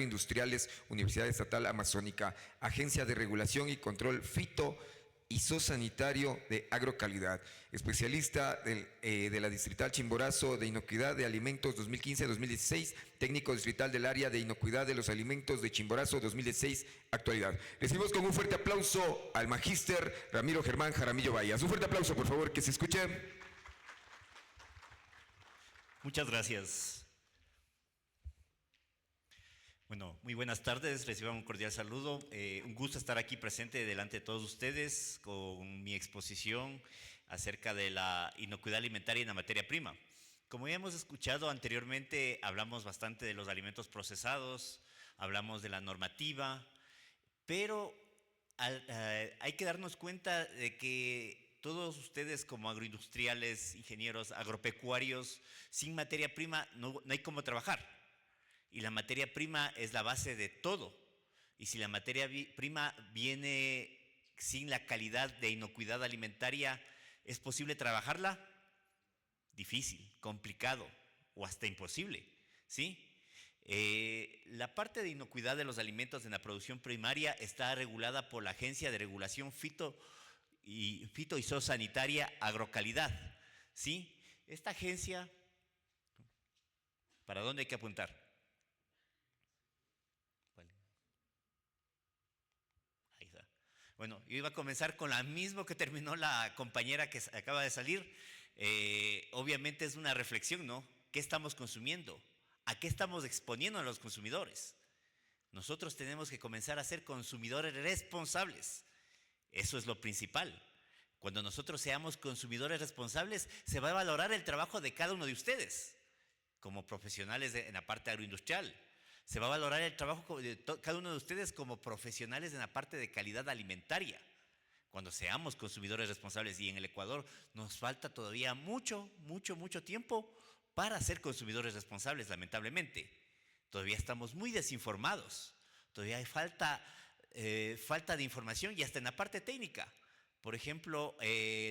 Industriales, Universidad Estatal Amazónica, Agencia de Regulación y Control Fito y Zoosanitario de Agrocalidad, especialista de la Distrital Chimborazo de Inocuidad de Alimentos 2015-2016, técnico distrital del área de inocuidad de los alimentos de Chimborazo 2016, actualidad. Recibimos con un fuerte aplauso al magíster Ramiro Germán Jaramillo Vallas. Un fuerte aplauso, por favor, que se escuche. Muchas gracias. Bueno, muy buenas tardes, reciban un cordial saludo. Un gusto estar aquí presente delante de todos ustedes con mi exposición acerca de la inocuidad alimentaria en la materia prima. Como ya hemos escuchado anteriormente, hablamos bastante de los alimentos procesados, hablamos de la normativa, pero hay que darnos cuenta de que todos ustedes como agroindustriales, ingenieros, agropecuarios, sin materia prima no hay cómo trabajar. Y la materia prima es la base de todo. Y si la materia prima viene sin la calidad de inocuidad alimentaria, ¿es posible trabajarla? Difícil, complicado o hasta imposible, ¿sí? La parte de inocuidad de los alimentos en la producción primaria está regulada por la Agencia de Regulación Fito y Zoosanitaria Agrocalidad, ¿sí? Esta agencia, ¿para dónde hay que apuntar? Ahí está. Bueno, yo iba a comenzar con la misma que terminó la compañera que acaba de salir. Obviamente es una reflexión, ¿no? ¿Qué estamos consumiendo? ¿A qué estamos exponiendo a los consumidores? Nosotros tenemos que comenzar a ser consumidores responsables. Eso es lo principal. Cuando nosotros seamos consumidores responsables, se va a valorar el trabajo de cada uno de ustedes, como profesionales en la parte agroindustrial. Se va a valorar el trabajo de cada uno de ustedes como profesionales en la parte de calidad alimentaria. Cuando seamos consumidores responsables, y en el Ecuador nos falta todavía mucho tiempo para ser consumidores responsables, lamentablemente. Todavía estamos muy desinformados, todavía hay falta de información y hasta en la parte técnica. Por ejemplo,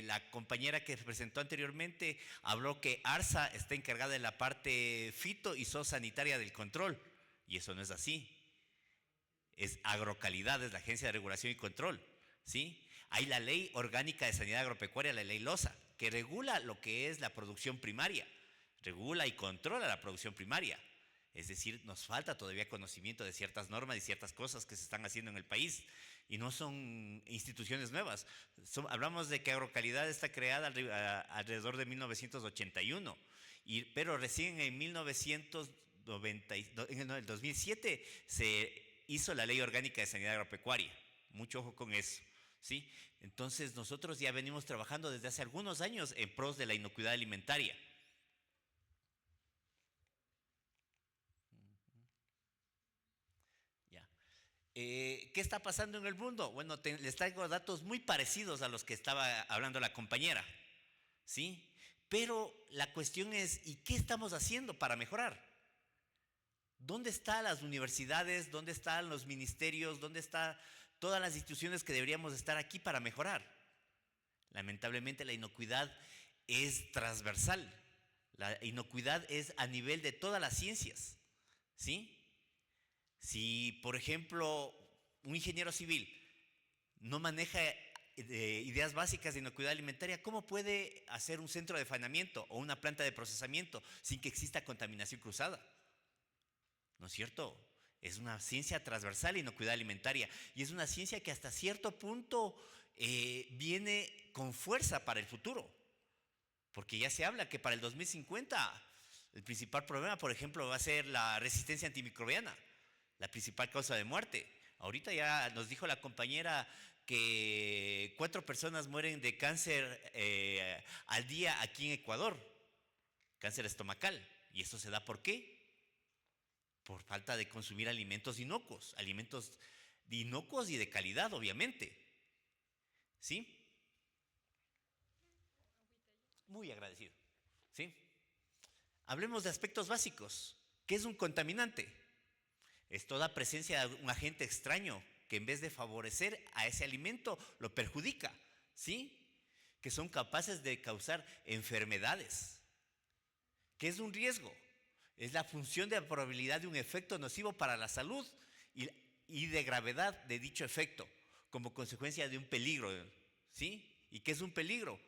la compañera que presentó anteriormente habló que ARSA está encargada de la parte fito y zoosanitaria del control. Y eso no es así. Es Agrocalidad, es la Agencia de Regulación y Control, ¿sí? Hay la Ley Orgánica de Sanidad Agropecuaria, la Ley LOSA, que regula lo que es la producción primaria, regula y controla la producción primaria. Es decir, nos falta todavía conocimiento de ciertas normas y ciertas cosas que se están haciendo en el país y no son instituciones nuevas. Hablamos de que Agrocalidad está creada alrededor de 1981, pero recién en en el 2007 se hizo la Ley Orgánica de Sanidad Agropecuaria. Mucho ojo con eso, ¿sí? Entonces nosotros ya venimos trabajando desde hace algunos años en pros de la inocuidad alimentaria. Ya. ¿Qué está pasando en el mundo? Bueno, les traigo datos muy parecidos a los que estaba hablando la compañera, ¿sí? Pero la cuestión es, ¿y qué estamos haciendo para mejorar? ¿Dónde están las universidades? ¿Dónde están los ministerios? ¿Dónde están todas las instituciones que deberíamos estar aquí para mejorar? Lamentablemente la inocuidad es transversal. La inocuidad es a nivel de todas las ciencias, ¿sí? Si, por ejemplo, un ingeniero civil no maneja ideas básicas de inocuidad alimentaria, ¿cómo puede hacer un centro de faenamiento o una planta de procesamiento sin que exista contaminación cruzada? ¿No es cierto? Es una ciencia transversal, inocuidad alimentaria, y es una ciencia que hasta cierto punto viene con fuerza para el futuro, porque ya se habla que para el 2050 el principal problema, por ejemplo, va a ser la resistencia antimicrobiana, la principal causa de muerte. Ahorita ya nos dijo la compañera que 4 personas mueren de cáncer al día aquí en Ecuador, cáncer estomacal, y eso se da ¿por qué? Por falta de consumir alimentos inocuos y de calidad, obviamente. ¿Sí? Muy agradecido. ¿Sí? Hablemos de aspectos básicos. ¿Qué es un contaminante? Es toda presencia de un agente extraño que en vez de favorecer a ese alimento, lo perjudica. ¿Sí? Que son capaces de causar enfermedades. ¿Qué es un riesgo? Es la función de la probabilidad de un efecto nocivo para la salud y de gravedad de dicho efecto, como consecuencia de un peligro, ¿sí? ¿Y qué es un peligro?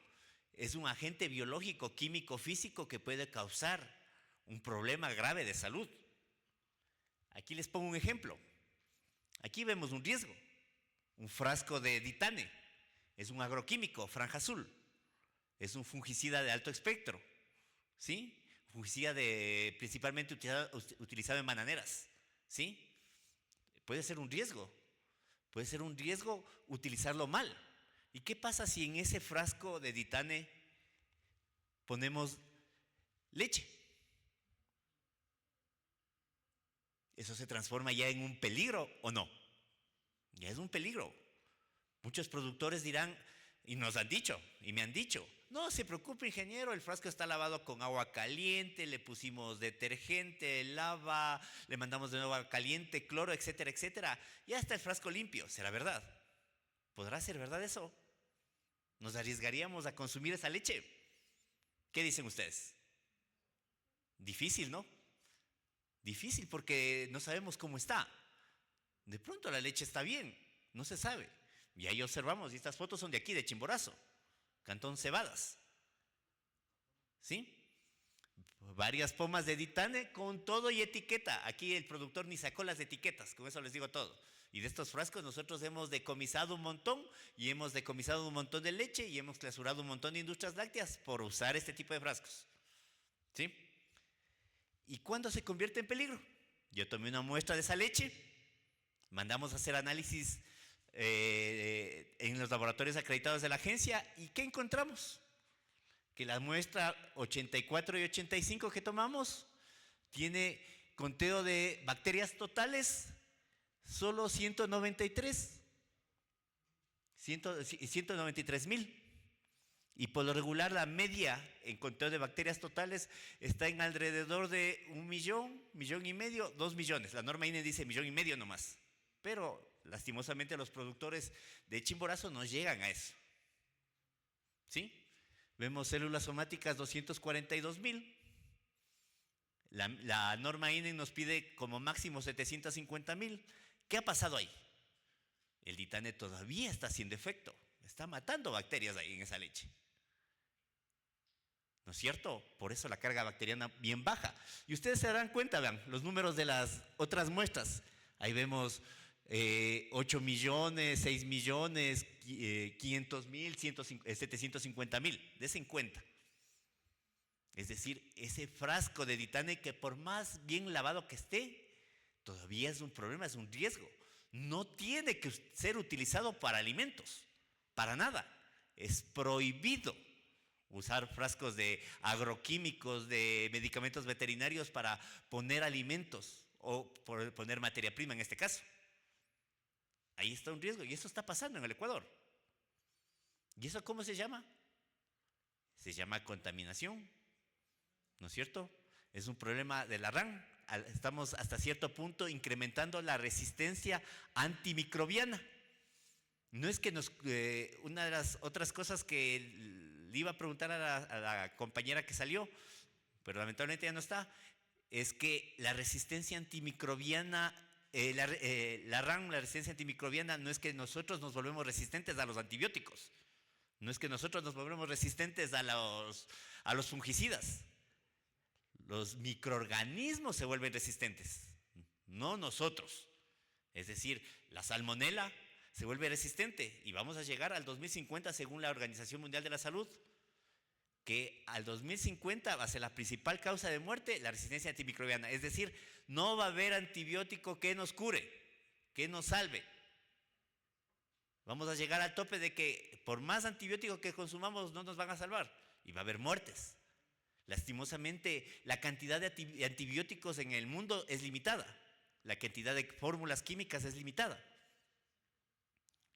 Es un agente biológico, químico, físico que puede causar un problema grave de salud. Aquí les pongo un ejemplo. Aquí vemos un riesgo. Un frasco de ditane. Es un agroquímico, franja azul. Es un fungicida de alto espectro. ¿Sí? Fungicida principalmente utilizado en bananeras. ¿Sí? Puede ser un riesgo. Puede ser un riesgo utilizarlo mal. ¿Y qué pasa si en ese frasco de ditane ponemos leche? ¿Eso se transforma ya en un peligro o no? Ya es un peligro. Muchos productores dirán, y nos han dicho, y me han dicho, no se preocupe, ingeniero, el frasco está lavado con agua caliente, le pusimos detergente, lava, le mandamos de nuevo agua caliente, cloro, etcétera, etcétera. Ya está el frasco limpio. ¿Será verdad? ¿Podrá ser verdad eso? ¿Nos arriesgaríamos a consumir esa leche? ¿Qué dicen ustedes? Difícil, ¿no? Difícil porque no sabemos cómo está. De pronto la leche está bien, no se sabe. Y ahí observamos, y estas fotos son de aquí, de Chimborazo, Cantón Cebadas. ¿Sí? Varias pomas de ditane con todo y etiqueta. Aquí el productor ni sacó las etiquetas, con eso les digo todo. Y de estos frascos nosotros hemos decomisado un montón, y hemos decomisado un montón de leche, y hemos clausurado un montón de industrias lácteas por usar este tipo de frascos. ¿Sí? ¿Y cuándo se convierte en peligro? Yo tomé una muestra de esa leche, mandamos a hacer análisis en los laboratorios acreditados de la agencia, ¿y qué encontramos? Que la muestra 84 y 85 que tomamos tiene conteo de bacterias totales solo 193,000. Y por lo regular la media en conteo de bacterias totales está en alrededor de 1 millón y medio, 2 millones. La norma INE dice 1,5 millones nomás. Pero lastimosamente los productores de Chimborazo no llegan a eso. ¿Sí? Vemos células somáticas 242,000. La norma INE nos pide como máximo 750,000. ¿Qué ha pasado ahí? El ditane todavía está haciendo efecto. Está matando bacterias ahí en esa leche. ¿No es cierto? Por eso la carga bacteriana bien baja. Y ustedes se darán cuenta, vean, los números de las otras muestras. Ahí vemos 8 millones, 6 millones, 500,000, 750,000. Desen cuenta. Es decir, ese frasco de ditane que por más bien lavado que esté, todavía es un problema, es un riesgo. No tiene que ser utilizado para alimentos, para nada. Es prohibido usar frascos de agroquímicos, de medicamentos veterinarios para poner alimentos o poner materia prima en este caso. Ahí está un riesgo y eso está pasando en el Ecuador. ¿Y eso cómo se llama? Se llama contaminación, ¿no es cierto? Es un problema de la RAN. Estamos hasta cierto punto incrementando la resistencia antimicrobiana. No es que una de las otras cosas que le iba a preguntar a la compañera que salió, pero lamentablemente ya no está, es que la resistencia antimicrobiana, la RAN, la resistencia antimicrobiana, no es que nosotros nos volvemos resistentes a los antibióticos, no es que nosotros nos volvemos resistentes a los fungicidas. Los microorganismos se vuelven resistentes, no nosotros. Es decir, la salmonela se vuelve resistente y vamos a llegar al 2050 según la Organización Mundial de la Salud, que al 2050 va a ser la principal causa de muerte la resistencia antimicrobiana. Es decir, no va a haber antibiótico que nos cure, que nos salve. Vamos a llegar al tope de que por más antibiótico que consumamos no nos van a salvar y va a haber muertes. Lastimosamente, la cantidad de antibióticos en el mundo es limitada. La cantidad de fórmulas químicas es limitada.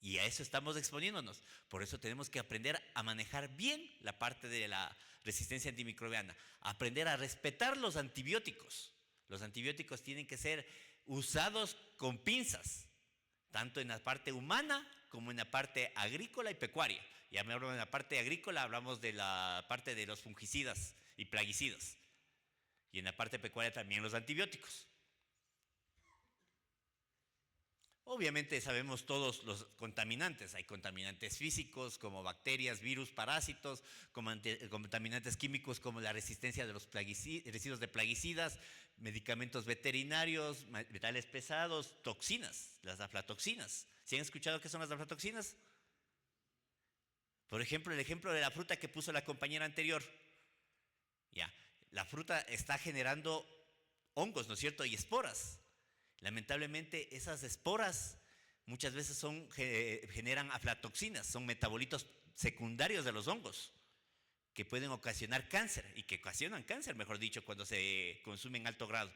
Y a eso estamos exponiéndonos. Por eso tenemos que aprender a manejar bien la parte de la resistencia antimicrobiana. Aprender a respetar los antibióticos. Los antibióticos tienen que ser usados con pinzas, tanto en la parte humana como en la parte agrícola y pecuaria. Ya me hablo en la parte agrícola, hablamos de la parte de los fungicidas y plaguicidas. y en la parte pecuaria también los antibióticos. Obviamente sabemos todos los contaminantes. Hay contaminantes físicos como bacterias, virus, parásitos, contaminantes químicos como la resistencia de los residuos de plaguicidas, medicamentos veterinarios, metales pesados, toxinas, las aflatoxinas. ¿Sí han escuchado qué son las aflatoxinas? Por ejemplo, el ejemplo de la fruta que puso la compañera anterior. Ya, la fruta está generando hongos, ¿no es cierto? Y esporas. Lamentablemente, esas esporas muchas veces generan aflatoxinas, son metabolitos secundarios de los hongos que pueden ocasionar cáncer y que ocasionan cáncer, mejor dicho, cuando se consume en alto grado.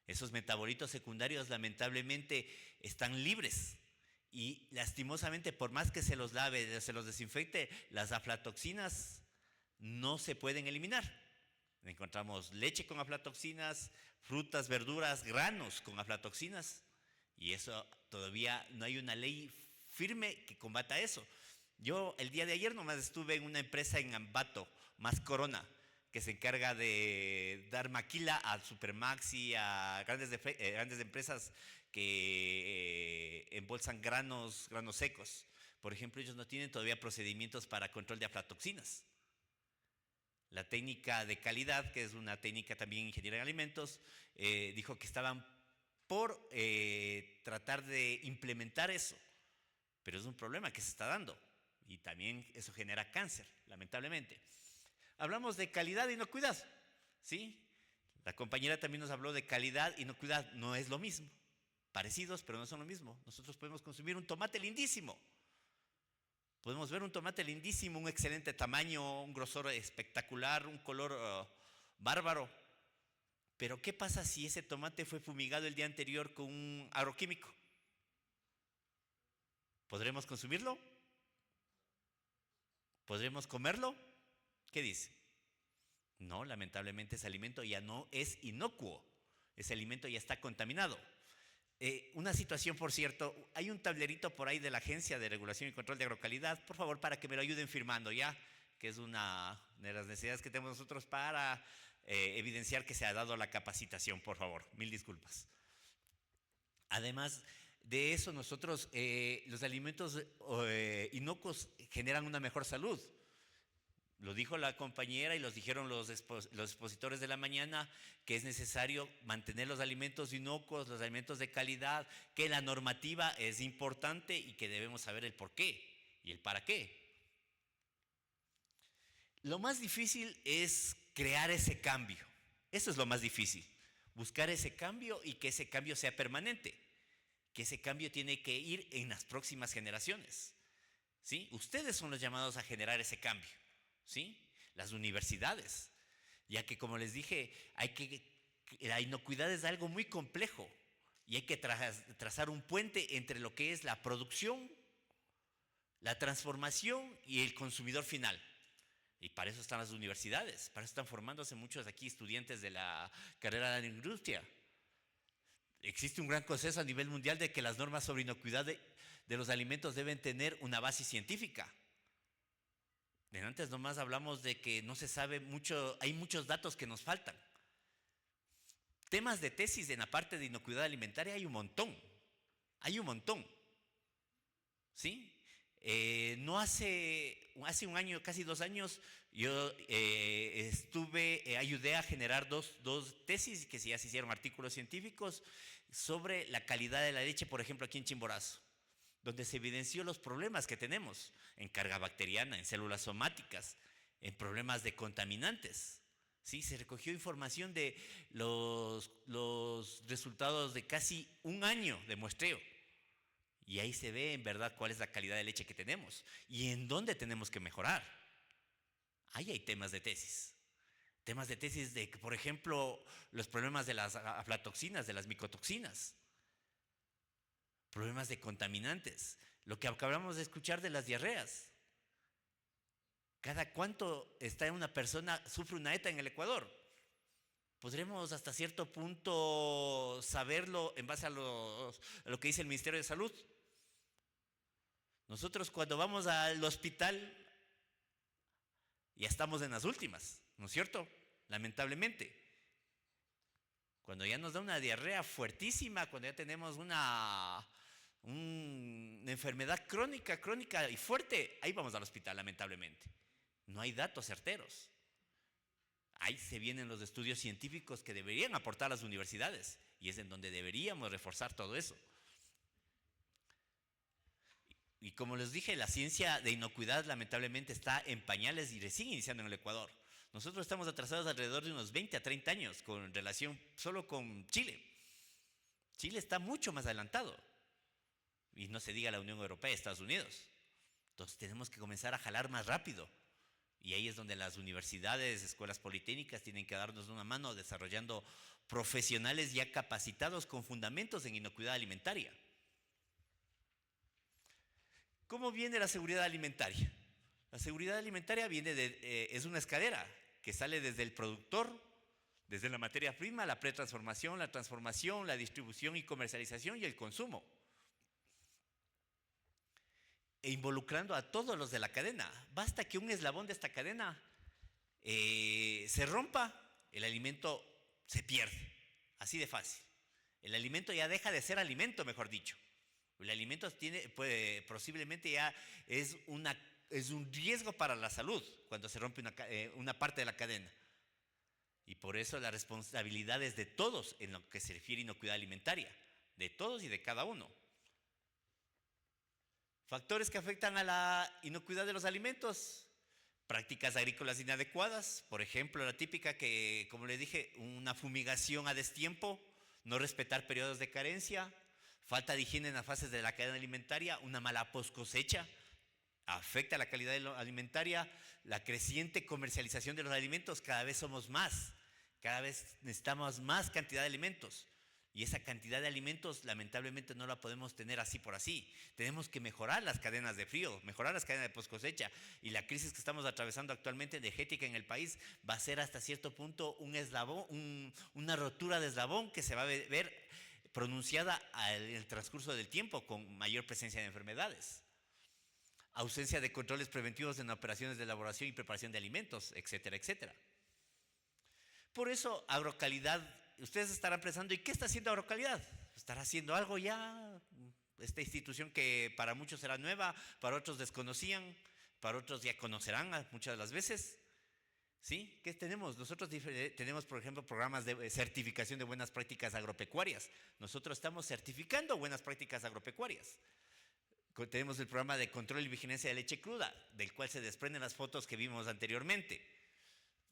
Esos metabolitos secundarios lamentablemente están libres y lastimosamente, por más que se los lave, se los desinfecte, las aflatoxinas no se pueden eliminar. Encontramos leche con aflatoxinas, frutas, verduras, granos con aflatoxinas, y eso todavía no hay una ley firme que combata eso. Yo el día de ayer nomás estuve en una empresa en Ambato, Más Corona, que se encarga de dar maquila a Supermax y a grandes empresas que embolsan granos secos. Por ejemplo, ellos no tienen todavía procedimientos para control de aflatoxinas. La técnica de calidad, que es una técnica también ingeniería en alimentos, dijo que estaban por tratar de implementar eso, pero es un problema que se está dando y también eso genera cáncer, lamentablemente. Hablamos de calidad e inocuidad, ¿sí? La compañera también nos habló de calidad e inocuidad, no es lo mismo, parecidos pero no son lo mismo. Nosotros podemos consumir un tomate lindísimo. Podemos ver un tomate lindísimo, un excelente tamaño, un grosor espectacular, un color bárbaro. Pero ¿qué pasa si ese tomate fue fumigado el día anterior con un agroquímico? ¿Podremos consumirlo? ¿Podremos comerlo? ¿Qué dice? No, lamentablemente ese alimento ya no es inocuo. Ese alimento ya está contaminado. Una situación, por cierto, hay un tablerito por ahí de la Agencia de Regulación y Control de Agrocalidad, por favor, para que me lo ayuden firmando ya, que es una de las necesidades que tenemos nosotros para evidenciar que se ha dado la capacitación, por favor, mil disculpas. Además de eso, nosotros, los alimentos inocuos generan una mejor salud. Lo dijo la compañera y los dijeron los expositores de la mañana, que es necesario mantener los alimentos inocuos, los alimentos de calidad, que la normativa es importante y que debemos saber el por qué y el para qué. Lo más difícil es crear ese cambio. Eso es lo más difícil, buscar ese cambio y que ese cambio sea permanente, que ese cambio tiene que ir en las próximas generaciones, ¿sí? Ustedes son los llamados a generar ese cambio. ¿Sí? Las universidades, ya que como les dije, la inocuidad es algo muy complejo y hay que trazar un puente entre lo que es la producción, la transformación y el consumidor final. Y para eso están las universidades, para eso están formándose muchos aquí estudiantes de la carrera de la industria. Existe un gran consenso a nivel mundial de que las normas sobre inocuidad de los alimentos deben tener una base científica. De antes nomás hablamos de que no se sabe mucho, hay muchos datos que nos faltan. Temas de tesis en la parte de inocuidad alimentaria hay un montón, ¿sí? No hace un año, casi 2 años, yo ayudé a generar dos tesis que ya se hicieron artículos científicos sobre la calidad de la leche, por ejemplo, aquí en Chimborazo, donde se evidenció los problemas que tenemos en carga bacteriana, en células somáticas, en problemas de contaminantes. ¿Sí? Se recogió información de los resultados de casi un año de muestreo. Y ahí se ve en verdad cuál es la calidad de leche que tenemos y en dónde tenemos que mejorar. Ahí hay temas de tesis. Temas de tesis de, por ejemplo, los problemas de las aflatoxinas, de las micotoxinas. Problemas de contaminantes, lo que acabamos de escuchar de las diarreas. ¿Cada cuánto una persona sufre una ETA en el Ecuador? ¿Podremos hasta cierto punto saberlo en base a lo que dice el Ministerio de Salud? Nosotros cuando vamos al hospital ya estamos en las últimas, ¿no es cierto? Lamentablemente. Cuando ya nos da una diarrea fuertísima, cuando ya tenemos una enfermedad crónica y fuerte, ahí vamos al hospital, lamentablemente. No hay datos certeros. Ahí se vienen los estudios científicos que deberían aportar las universidades, y es en donde deberíamos reforzar todo eso. Y como les dije, la ciencia de inocuidad lamentablemente está en pañales y recién iniciando en el Ecuador. Nosotros estamos atrasados alrededor de unos 20 a 30 años con relación solo con Chile. Chile está mucho más adelantado. Y no se diga la Unión Europea, Estados Unidos. Entonces tenemos que comenzar a jalar más rápido. Y ahí es donde las universidades, escuelas politécnicas tienen que darnos una mano desarrollando profesionales ya capacitados con fundamentos en inocuidad alimentaria. ¿Cómo viene la seguridad alimentaria? La seguridad alimentaria es una escalera que sale desde el productor, desde la materia prima, la pretransformación, la transformación, la distribución y comercialización y el consumo. E involucrando a todos los de la cadena. Basta que un eslabón de esta cadena se rompa, el alimento se pierde. Así de fácil. El alimento ya deja de ser alimento, mejor dicho. El alimento posiblemente ya es un riesgo para la salud cuando se rompe una parte de la cadena. Y por eso la responsabilidad es de todos en lo que se refiere a inocuidad alimentaria, de todos y de cada uno. Factores que afectan a la inocuidad de los alimentos: prácticas agrícolas inadecuadas, por ejemplo, la típica que, como les dije, una fumigación a destiempo, no respetar periodos de carencia, falta de higiene en las fases de la cadena alimentaria, una mala post-cosecha, afecta a la calidad alimentaria, la creciente comercialización de los alimentos, cada vez somos más, cada vez necesitamos más cantidad de alimentos. Y esa cantidad de alimentos lamentablemente no la podemos tener así por así. Tenemos que mejorar las cadenas de frío, mejorar las cadenas de post cosecha. Y la crisis que estamos atravesando actualmente energética en el país va a ser hasta cierto punto un eslabón, una rotura de eslabón que se va a ver pronunciada en el transcurso del tiempo con mayor presencia de enfermedades. Ausencia de controles preventivos en operaciones de elaboración y preparación de alimentos, etcétera, etcétera. Por eso, Agrocalidad. Ustedes estarán pensando, ¿y qué está haciendo Agrocalidad? ¿Estará haciendo algo ya? Esta institución que para muchos será nueva, para otros desconocían, para otros ya conocerán muchas de las veces. ¿Sí? ¿Qué tenemos? Nosotros tenemos, por ejemplo, programas de certificación de buenas prácticas agropecuarias. Nosotros estamos certificando buenas prácticas agropecuarias. Tenemos el programa de control y vigilancia de leche cruda, del cual se desprenden las fotos que vimos anteriormente.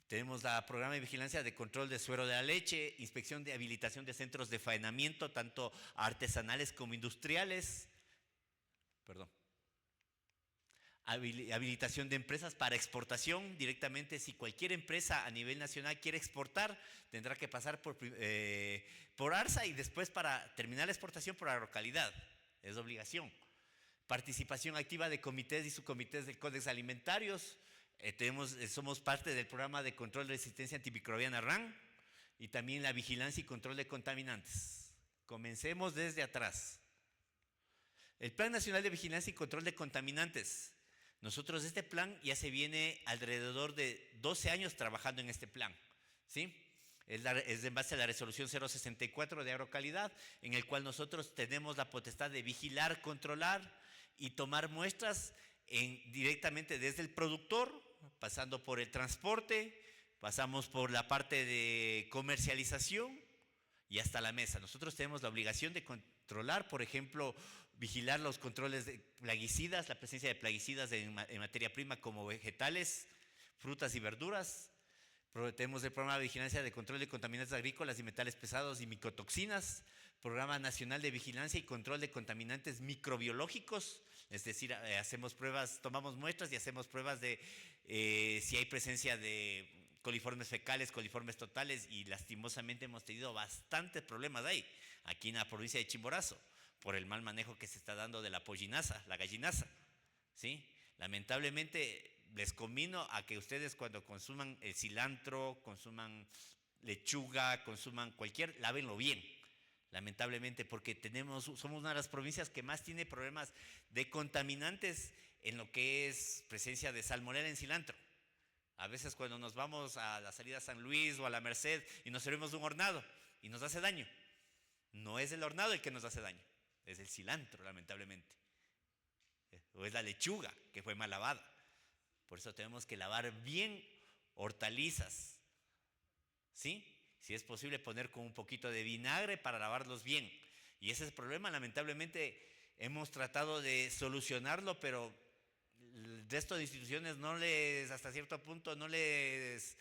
Tenemos el programa de vigilancia de control de suero de la leche, inspección de habilitación de centros de faenamiento, tanto artesanales como industriales. Habilitación de empresas para exportación directamente. Si cualquier empresa a nivel nacional quiere exportar, tendrá que pasar por ARSA y después, para terminar la exportación, por Agrocalidad. Es obligación. Participación activa de comités y subcomités del Códex Alimentarios. Somos parte del programa de control de resistencia antimicrobiana RAN y también la vigilancia y control de contaminantes. Comencemos desde atrás. El Plan Nacional de Vigilancia y Control de Contaminantes. Nosotros este plan ya se viene alrededor de 12 años trabajando en este plan, ¿sí? Es en base a la resolución 064 de Agrocalidad, en el cual nosotros tenemos la potestad de vigilar, controlar y tomar muestras directamente desde el productor, pasando por el transporte, pasamos por la parte de comercialización y hasta la mesa. Nosotros tenemos la obligación de controlar, por ejemplo, vigilar los controles de plaguicidas, la presencia de plaguicidas en materia prima como vegetales, frutas y verduras. Tenemos el programa de vigilancia de control de contaminantes agrícolas y metales pesados y micotoxinas, programa nacional de vigilancia y control de contaminantes microbiológicos. Es decir, hacemos pruebas, tomamos muestras y hacemos pruebas de si hay presencia de coliformes fecales, coliformes totales, y lastimosamente hemos tenido bastantes problemas ahí, aquí en la provincia de Chimborazo, por el mal manejo que se está dando de la pollinaza, la gallinaza, ¿sí? Lamentablemente les convino a que ustedes, cuando consuman el cilantro, consuman lechuga, consuman lávenlo bien. Lamentablemente, porque somos una de las provincias que más tiene problemas de contaminantes en lo que es presencia de salmonela en cilantro. A veces cuando nos vamos a la salida a San Luis o a la Merced y nos servimos un hornado y nos hace daño. No es el hornado el que nos hace daño, es el cilantro, lamentablemente. O es la lechuga que fue mal lavada. Por eso tenemos que lavar bien hortalizas, ¿sí? Si es posible poner con un poquito de vinagre para lavarlos bien. Y ese es el problema, lamentablemente hemos tratado de solucionarlo, pero el resto de instituciones hasta cierto punto no les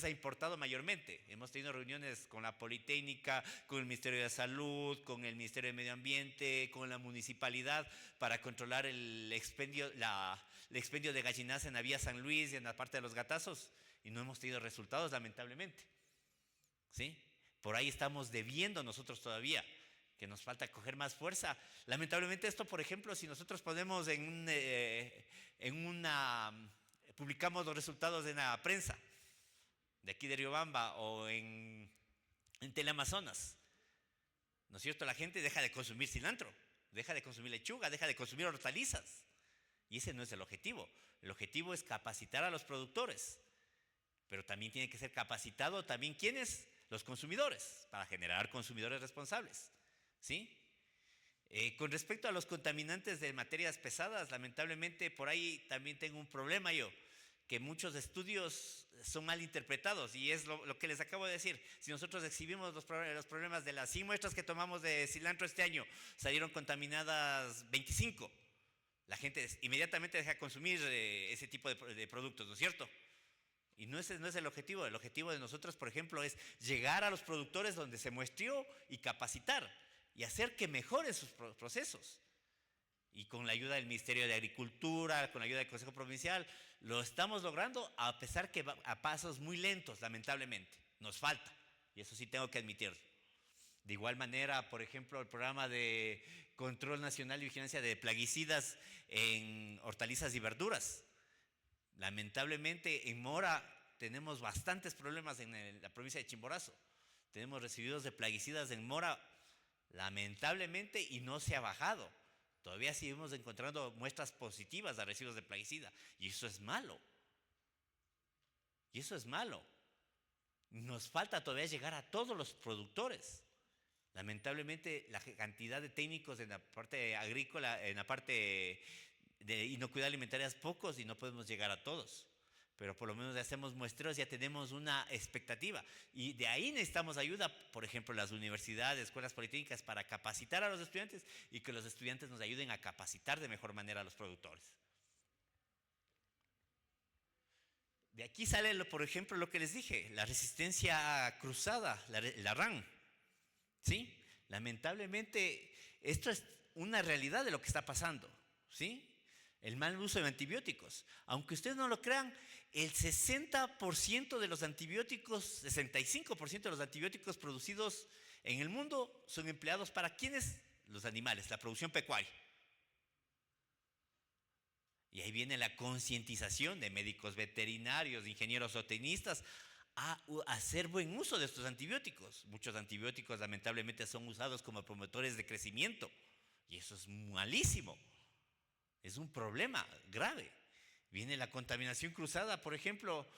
ha importado mayormente. Hemos tenido reuniones con la Politécnica, con el Ministerio de Salud, con el Ministerio de Medio Ambiente, con la municipalidad para controlar el expendio de gallinaza en la vía San Luis y en la parte de los Gatazos, y no hemos tenido resultados, lamentablemente. ¿Sí? Por ahí estamos debiendo nosotros todavía, que nos falta coger más fuerza. Lamentablemente esto, por ejemplo, si nosotros ponemos publicamos los resultados en la prensa de aquí de Riobamba o en Teleamazonas, ¿no es cierto? La gente deja de consumir cilantro, deja de consumir lechuga, deja de consumir hortalizas. Y ese no es el objetivo. El objetivo es capacitar a los productores, pero también tiene que ser capacitado también ¿quiénes? Los consumidores, para generar consumidores responsables, ¿sí? Con respecto a los contaminantes de materias pesadas, lamentablemente por ahí también tengo un problema yo, que muchos estudios son mal interpretados, y es lo que les acabo de decir. Si nosotros exhibimos los problemas de las 100 muestras que tomamos de cilantro este año, salieron contaminadas 25. La gente inmediatamente deja de consumir ese tipo de productos, ¿no es cierto? Y no es el objetivo. El objetivo de nosotros, por ejemplo, es llegar a los productores donde se muestreó y capacitar y hacer que mejoren sus procesos. Y con la ayuda del Ministerio de Agricultura, con la ayuda del Consejo Provincial, lo estamos logrando, a pesar que va a pasos muy lentos, lamentablemente. Nos falta, y eso sí tengo que admitirlo. De igual manera, por ejemplo, el programa de Control Nacional y Vigilancia de Plaguicidas en hortalizas y verduras. Lamentablemente en Mora tenemos bastantes problemas en la provincia de Chimborazo. Tenemos residuos de plaguicidas en Mora, lamentablemente, y no se ha bajado. Todavía seguimos encontrando muestras positivas de residuos de plaguicida, y eso es malo. Y eso es malo. Nos falta todavía llegar a todos los productores. Lamentablemente la cantidad de técnicos en la parte agrícola, en la parte de inocuidad alimentaria es pocos, y no podemos llegar a todos. Pero por lo menos ya hacemos muestreos, ya tenemos una expectativa. Y de ahí necesitamos ayuda, por ejemplo, las universidades, escuelas politécnicas, para capacitar a los estudiantes, y que los estudiantes nos ayuden a capacitar de mejor manera a los productores. De aquí sale, por ejemplo, lo que les dije, la resistencia cruzada, la RAN. ¿Sí? Lamentablemente, esto es una realidad de lo que está pasando, ¿sí? El mal uso de antibióticos. Aunque ustedes no lo crean, el 60% de los antibióticos, 65% de los antibióticos producidos en el mundo son empleados para ¿quiénes? Los animales, la producción pecuaria. Y ahí viene la concientización de médicos veterinarios, de ingenieros zootecnistas, a hacer buen uso de estos antibióticos. Muchos antibióticos lamentablemente son usados como promotores de crecimiento, y eso es malísimo. Es un problema grave. Viene la contaminación cruzada, por ejemplo,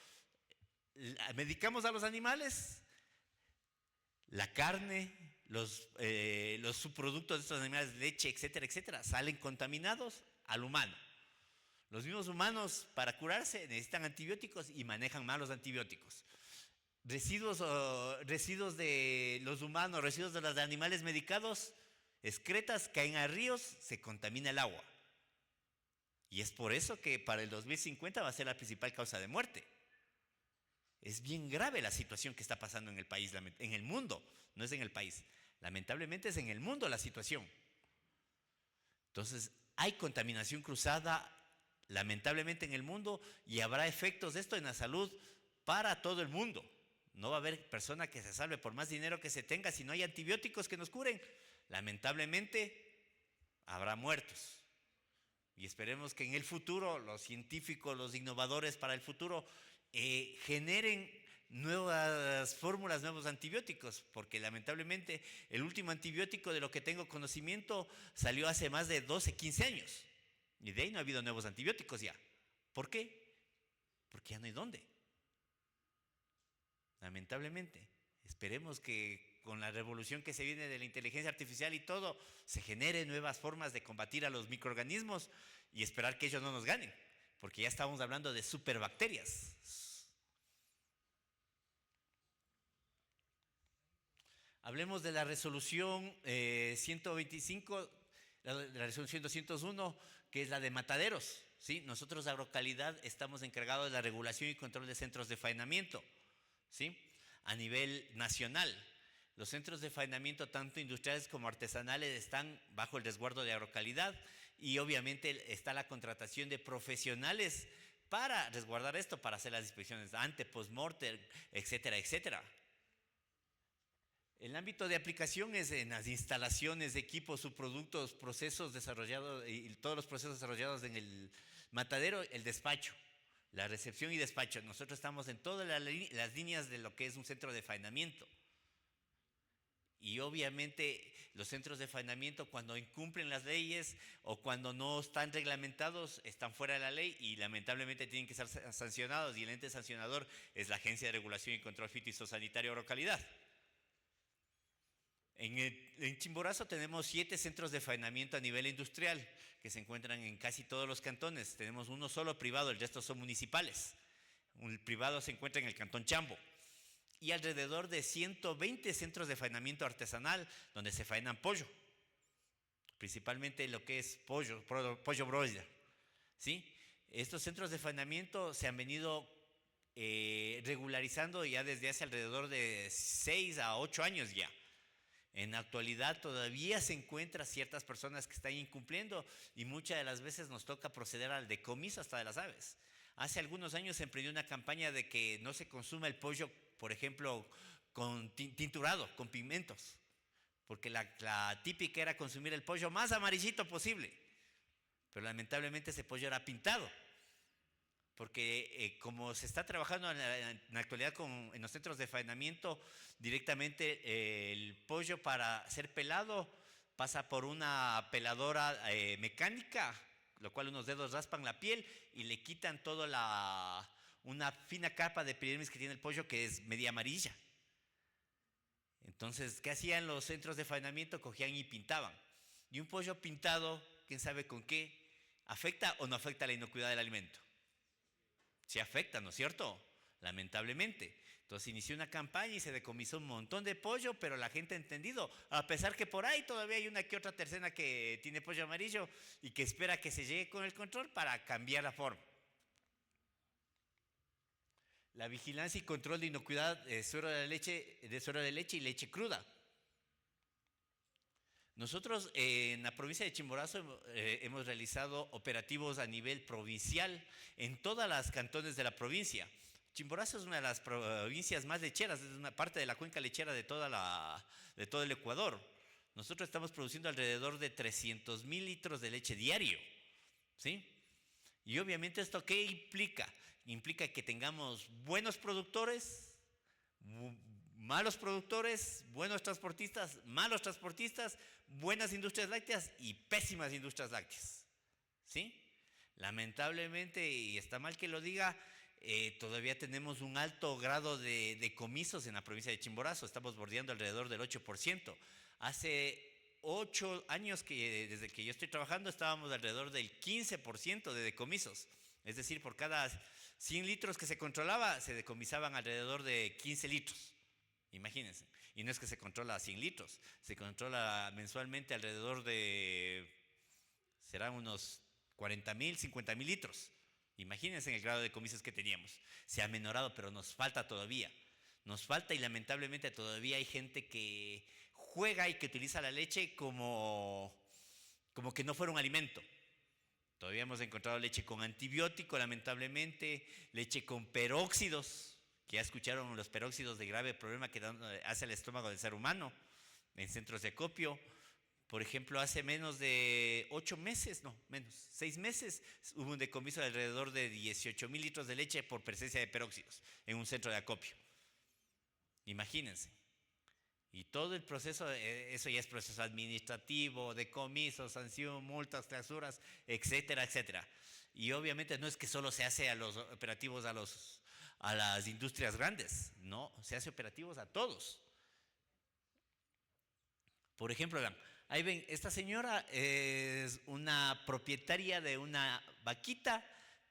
medicamos a los animales, la carne, los subproductos de estos animales, leche, etcétera, etcétera, salen contaminados al humano. Los mismos humanos, para curarse, necesitan antibióticos y manejan mal los antibióticos. Residuos de los humanos, residuos de los animales medicados, excretas, caen a ríos, se contamina el agua. Y es por eso que para el 2050 va a ser la principal causa de muerte. Es bien grave la situación que está pasando en el país, en el mundo, no es en el país. Lamentablemente es en el mundo la situación. Entonces, hay contaminación cruzada, lamentablemente, en el mundo, y habrá efectos de esto en la salud para todo el mundo. No va a haber persona que se salve por más dinero que se tenga si no hay antibióticos que nos curen. Lamentablemente, habrá muertos. Y esperemos que en el futuro los científicos, los innovadores para el futuro generen nuevas fórmulas, nuevos antibióticos, porque lamentablemente el último antibiótico, de lo que tengo conocimiento, salió hace más de 12, 15 años. Y de ahí no ha habido nuevos antibióticos ya. ¿Por qué? Porque ya no hay dónde. Lamentablemente. Esperemos que con la revolución que se viene de la inteligencia artificial y todo, se generen nuevas formas de combatir a los microorganismos y esperar que ellos no nos ganen, porque ya estamos hablando de superbacterias. Hablemos de la resolución 125, la resolución 201, que es la de mataderos. ¿Sí? Nosotros, Agrocalidad, estamos encargados de la regulación y control de centros de faenamiento, ¿sí? A nivel nacional. Los centros de faenamiento, tanto industriales como artesanales, están bajo el resguardo de Agrocalidad y obviamente está la contratación de profesionales para resguardar esto, para hacer las inspecciones ante, post-mortem, etcétera, etcétera. El ámbito de aplicación es en las instalaciones, equipos, subproductos, procesos desarrollados y todos los procesos desarrollados en el matadero, el despacho, la recepción y despacho. Nosotros estamos en todas las líneas de lo que es un centro de faenamiento. Y obviamente los centros de faenamiento, cuando incumplen las leyes o cuando no están reglamentados, están fuera de la ley y lamentablemente tienen que ser sancionados, y el ente sancionador es la Agencia de Regulación y Control Fitosanitario Agrocalidad. En Chimborazo tenemos 7 centros de faenamiento a nivel industrial que se encuentran en casi todos los cantones. Tenemos uno solo privado, el resto son municipales. El privado se encuentra en el cantón Chambo. Y alrededor de 120 centros de faenamiento artesanal donde se faenan pollo. Principalmente lo que es pollo broiler. ¿Sí? Estos centros de faenamiento se han venido regularizando ya desde hace alrededor de 6 a 8 años ya. En la actualidad todavía se encuentran ciertas personas que están incumpliendo y muchas de las veces nos toca proceder al decomiso hasta de las aves. Hace algunos años se emprendió una campaña de que no se consuma el pollo, por ejemplo, con tinturado, con pigmentos, porque la típica era consumir el pollo más amarillito posible, pero lamentablemente ese pollo era pintado. Porque como se está trabajando en la actualidad en los centros de faenamiento, directamente el pollo para ser pelado pasa por una peladora mecánica, lo cual unos dedos raspan la piel y le quitan toda una fina capa de epidermis que tiene el pollo, que es media amarilla. Entonces, ¿qué hacían los centros de faenamiento? Cogían y pintaban. Y un pollo pintado, quién sabe con qué, ¿afecta o no afecta la inocuidad del alimento? Sí afecta, ¿no es cierto? Lamentablemente. Entonces inició una campaña y se decomisó un montón de pollo, pero la gente ha entendido, a pesar que por ahí todavía hay una que otra tercera que tiene pollo amarillo y que espera que se llegue con el control para cambiar la forma. La vigilancia y control de inocuidad de suero de leche y leche cruda. Nosotros en la provincia de Chimborazo hemos realizado operativos a nivel provincial en todas las cantones de la provincia. Chimborazo es una de las provincias más lecheras, es una parte de la cuenca lechera de todo el Ecuador. Nosotros estamos produciendo alrededor de 300,000 litros de leche diario, ¿sí? Y obviamente esto ¿qué implica? Implica que tengamos buenos productores, malos productores, buenos transportistas, malos transportistas, buenas industrias lácteas y pésimas industrias lácteas. ¿Sí? Lamentablemente, y está mal que lo diga, todavía tenemos un alto grado de decomisos en la provincia de Chimborazo. Estamos bordeando alrededor del 8%. Hace 8 años desde que yo estoy trabajando estábamos alrededor del 15% de decomisos. Es decir, por cada 100 litros que se controlaba, se decomisaban alrededor de 15 litros. Imagínense. Y no es que se controla 100 litros, se controla mensualmente alrededor de, serán unos 40,000, 50,000 litros. Imagínense el grado de decomisos que teníamos. Se ha menorado, pero nos falta todavía. Nos falta y lamentablemente todavía hay gente que juega y que utiliza la leche como que no fuera un alimento. Todavía hemos encontrado leche con antibiótico, lamentablemente, leche con peróxidos, que ya escucharon los peróxidos de grave problema que hace al estómago del ser humano en centros de acopio. Por ejemplo, hace menos de 6 meses, hubo un decomiso de alrededor de 18,000 litros de leche por presencia de peróxidos en un centro de acopio. Imagínense. Y todo el proceso, eso ya es proceso administrativo, decomiso, sanción, multas, clausuras, etcétera, etcétera. Y obviamente no es que solo se hace a los operativos a a las industrias grandes, no, se hace operativos a todos. Por ejemplo, vean, ahí ven, esta señora es una propietaria de una vaquita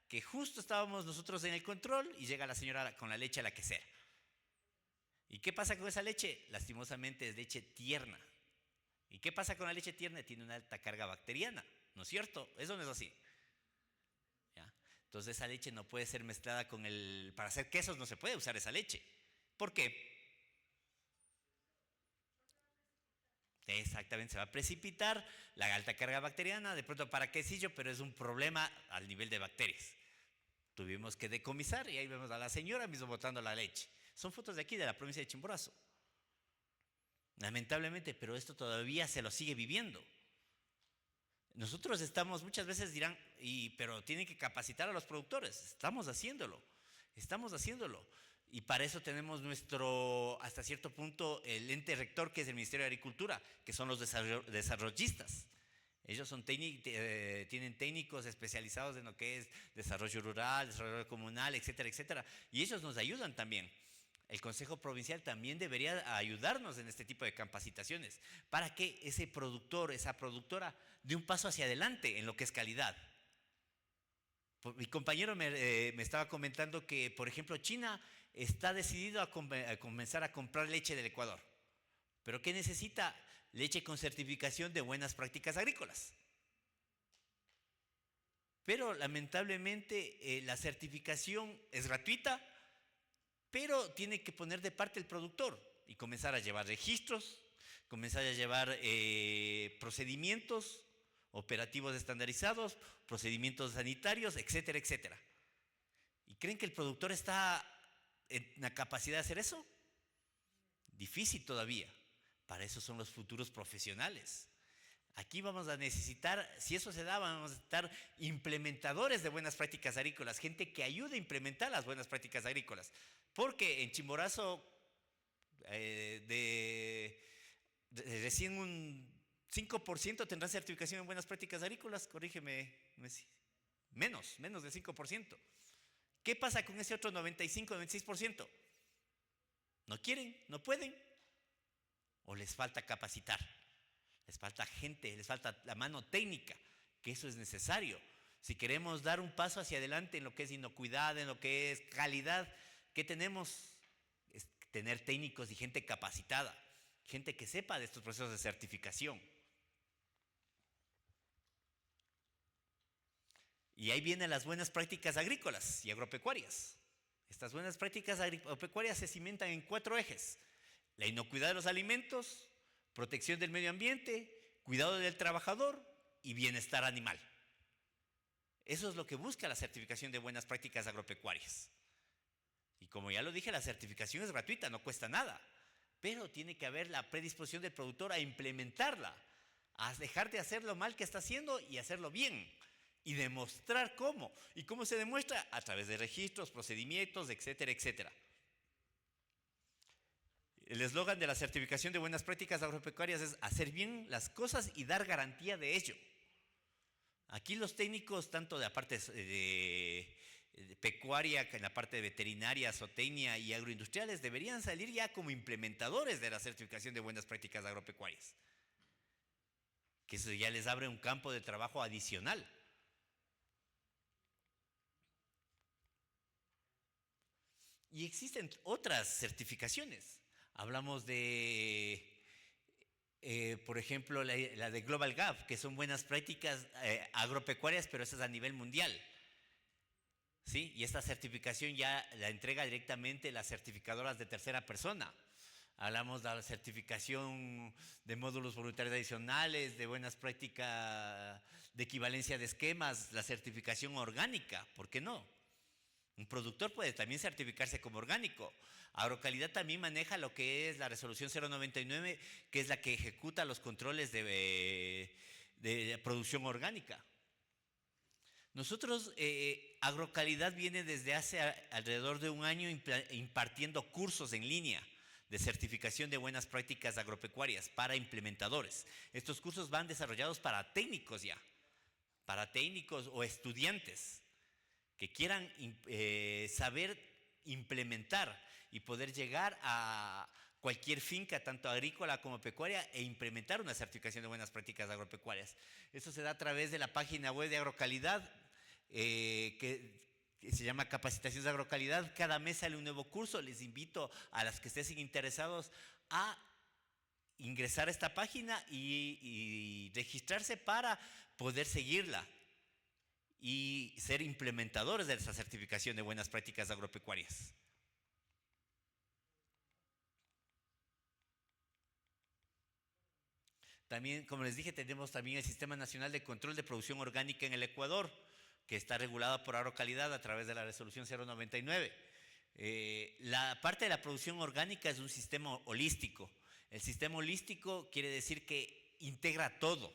que justo estábamos nosotros en el control y llega la señora con la leche a la quesera. ¿Y qué pasa con esa leche? Lastimosamente es leche tierna. ¿Y qué pasa con la leche tierna? Tiene una alta carga bacteriana, ¿no es cierto? Eso no es así. ¿Ya? Entonces esa leche no puede ser mezclada con el... Para hacer quesos no se puede usar esa leche. ¿Por qué? Exactamente, se va a precipitar la alta carga bacteriana, de pronto para quesillo, pero es un problema al nivel de bacterias. Tuvimos que decomisar y ahí vemos a la señora mismo botando la leche. Son fotos de aquí, de la provincia de Chimborazo. Lamentablemente, pero esto todavía se lo sigue viviendo. Nosotros estamos, muchas veces dirán, pero tienen que capacitar a los productores. Estamos haciéndolo. Y para eso tenemos hasta cierto punto, el ente rector, que es el Ministerio de Agricultura, que son los desarrollistas. Ellos tienen técnicos especializados en lo que es desarrollo rural, desarrollo comunal, etcétera, etcétera. Y ellos nos ayudan también. El Consejo Provincial también debería ayudarnos en este tipo de capacitaciones para que ese productor, esa productora, dé un paso hacia adelante en lo que es calidad. Mi compañero me estaba comentando que, por ejemplo, China está decidido a comenzar a comprar leche del Ecuador. ¿Pero qué necesita? Leche con certificación de buenas prácticas agrícolas. Pero lamentablemente la certificación es gratuita, pero tiene que poner de parte el productor y comenzar a llevar registros, comenzar a llevar procedimientos operativos estandarizados, procedimientos sanitarios, etcétera, etcétera. ¿Y creen que el productor está en la capacidad de hacer eso? Difícil todavía. Para eso son los futuros profesionales. Aquí vamos a necesitar, si eso se da, vamos a necesitar implementadores de buenas prácticas agrícolas, gente que ayude a implementar las buenas prácticas agrícolas. Porque en Chimborazo, recién un 5% tendrá certificación en buenas prácticas agrícolas, corrígeme, menos del 5%. ¿Qué pasa con ese otro 95, 96%? ¿No quieren? ¿No pueden? ¿O les falta capacitar? Les falta gente, les falta la mano técnica, que eso es necesario. Si queremos dar un paso hacia adelante en lo que es inocuidad, en lo que es calidad, ¿qué tenemos? Es tener técnicos y gente capacitada, gente que sepa de estos procesos de certificación. Y ahí vienen las buenas prácticas agrícolas y agropecuarias. Estas buenas prácticas agropecuarias se cimentan en 4 ejes: la inocuidad de los alimentos, protección del medio ambiente, cuidado del trabajador y bienestar animal. Eso es lo que busca la certificación de buenas prácticas agropecuarias. Y como ya lo dije, la certificación es gratuita, no cuesta nada, pero tiene que haber la predisposición del productor a implementarla, a dejar de hacer lo mal que está haciendo y hacerlo bien, y demostrar cómo. ¿Y cómo se demuestra? A través de registros, procedimientos, etcétera, etcétera. El eslogan de la certificación de buenas prácticas agropecuarias es hacer bien las cosas y dar garantía de ello. Aquí los técnicos, tanto de la parte de pecuaria, en la parte de veterinaria, zootecnia y agroindustriales, deberían salir ya como implementadores de la certificación de buenas prácticas agropecuarias. Que eso ya les abre un campo de trabajo adicional. Y existen otras certificaciones. Hablamos de, por ejemplo, la de Global Gap, que son buenas prácticas agropecuarias, pero eso es a nivel mundial. ¿Sí? Y esta certificación ya la entrega directamente las certificadoras de tercera persona. Hablamos de la certificación de módulos voluntarios adicionales, de buenas prácticas de equivalencia de esquemas, la certificación orgánica, ¿por qué no? Un productor puede también certificarse como orgánico. Agrocalidad también maneja lo que es la resolución 099, que es la que ejecuta los controles de producción orgánica. Nosotros, Agrocalidad viene desde hace alrededor de un año impartiendo cursos en línea de certificación de buenas prácticas agropecuarias para implementadores. Estos cursos van desarrollados para técnicos ya, para técnicos o estudiantes que quieran saber implementar y poder llegar a cualquier finca, tanto agrícola como pecuaria, e implementar una certificación de buenas prácticas agropecuarias. Eso se da a través de la página web de Agrocalidad, que se llama Capacitaciones de Agrocalidad. Cada mes sale un nuevo curso. Les invito a las que estén interesados a ingresar a esta página y registrarse para poder seguirla y ser implementadores de esa certificación de buenas prácticas agropecuarias. También, como les dije, tenemos también el Sistema Nacional de Control de Producción Orgánica en el Ecuador, que está regulado por Agrocalidad a través de la resolución 099. La parte de la producción orgánica es un sistema holístico. El sistema holístico quiere decir que integra todo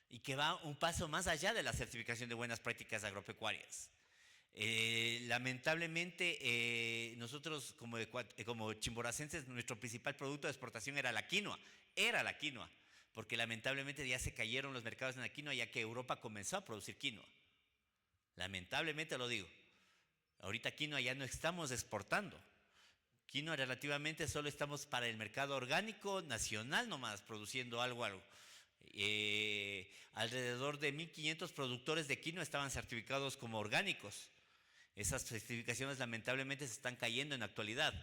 y que va un paso más allá de la certificación de buenas prácticas agropecuarias. Lamentablemente, nosotros como chimboracenses, nuestro principal producto de exportación era la quinoa, porque lamentablemente ya se cayeron los mercados en la quinoa, ya que Europa comenzó a producir quinoa. Lamentablemente lo digo. Ahorita quinoa ya no estamos exportando. Quinoa relativamente solo estamos para el mercado orgánico nacional nomás, produciendo algo. Alrededor de 1.500 productores de quinoa estaban certificados como orgánicos. Esas certificaciones lamentablemente se están cayendo en la actualidad.